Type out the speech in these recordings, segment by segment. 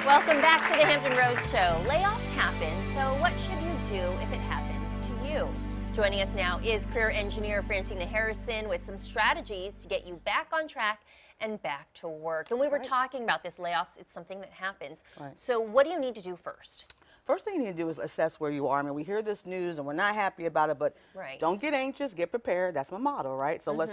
Welcome back to the Hampton Roads Show. Layoffs happen, so what should you do if it happens to you? Joining us now is career engineer Francina Harrison with some strategies to get you back on track and back to work. And we were talking about this layoffs. It's something that happens. So what do you need to do first? First thing you need to do is assess where you are. I mean, we hear this news and we're not happy about it, but don't get anxious, get prepared. That's my motto, right? So let's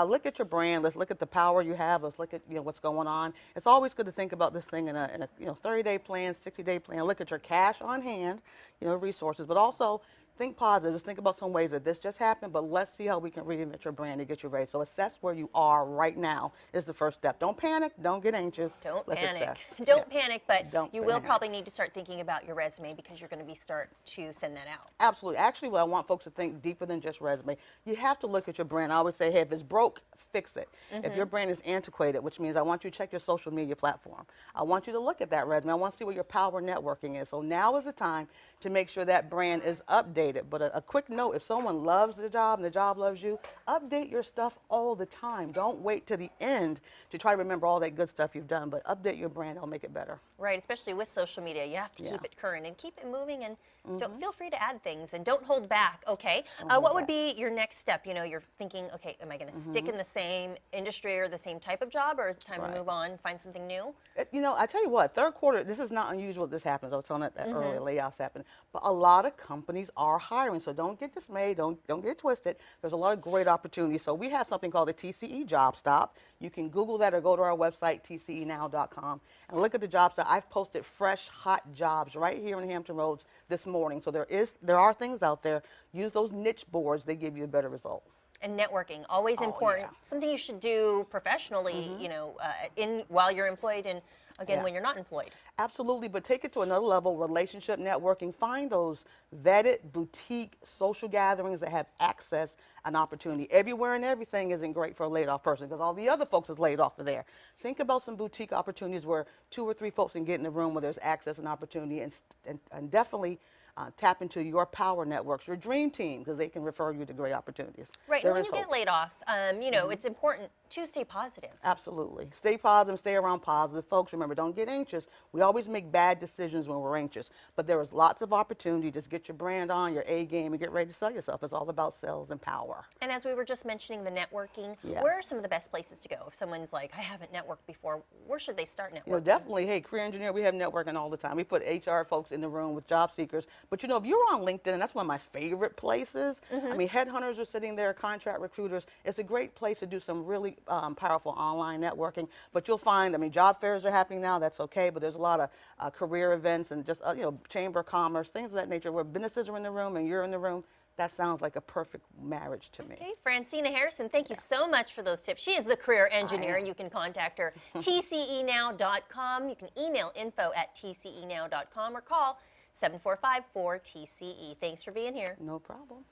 look at your brand. Let's look at the power you have. Let's look at what's going on. It's always good to think about this thing in a 30-day plan, 60-day plan. Look at your cash on hand, resources, but also think positive. Just think about some ways that this just happened, but let's see how we can reinvent your brand and get you ready. So assess where you are right now is the first step. Don't panic. Don't get anxious. Don't let's panic. Assess. Don't panic, but you will panic. probably need to start thinking about your resume because you're going to start to send that out. Absolutely. Actually, what I want folks to think deeper than just resume. You have to look at your brand. I always say, hey, if it's broke, fix it. If your brand is antiquated, which means I want you to check your social media platform. I want you to look at that resume. I want to see what your power networking is. So now is the time to make sure that brand is updated. But a quick note, if someone loves the job and the job loves you, update your stuff all the time. Don't wait to the end to try to remember all that good stuff you've done, but update your brand. It'll make it better. Right, especially with social media. You have to keep it current and keep it moving, and don't feel free to add things and don't hold back, okay? What would be your next step? You're thinking, okay, am I going to stick in the same industry or the same type of job, or is it time to move on, find something new? I tell you what, third quarter, this is not unusual this happens. I was telling that earlier, layoffs happen. But a lot of companies are hiring, so don't get dismayed, don't get it twisted. There's a lot of great opportunities. So we have something called the TCE Job Stop. You can Google that or go to our website, tcenow.com, and look at the job stop. I've posted fresh, hot jobs right here in Hampton Roads this morning. So there are things out there. Use those niche boards. They give you a better result. And networking, always important. Something you should do professionally, while you're employed and, again, when you're not employed. Absolutely, but take it to another level, relationship networking. Find those vetted boutique social gatherings that have access and opportunity. Everywhere and everything isn't great for a laid off person because all the other folks is laid off of there. Think about some boutique opportunities where 2 or 3 folks can get in the room where there's access and opportunity, and definitely tap into your power networks, your dream team, because they can refer you to great opportunities. Right, and when you get laid off, it's important to stay positive. Absolutely. Stay positive, stay around positive folks. Remember, don't get anxious. We always make bad decisions when we're anxious, but there is lots of opportunity. Just get your brand on, your A game, and get ready to sell yourself. It's all about sales and power. And as we were just mentioning the networking, where are some of the best places to go? If someone's like, I haven't networked before, where should they start networking? Definitely. Hey, career engineer, we have networking all the time. We put HR folks in the room with job seekers. But if you're on LinkedIn, and that's one of my favorite places, I mean, headhunters are sitting there, contract recruiters. It's a great place to do some really powerful online networking. But you'll find, job fairs are happening now. That's okay. But there's a lot of career events and just, chamber of commerce, things of that nature where businesses are in the room and you're in the room. That sounds like a perfect marriage to me. Okay, Francina Harrison, thank you so much for those tips. She is the career engineer, and you can contact her, tcenow.com. You can email info@tcenow.com or call 745-4TCE. Thanks for being here. No problem.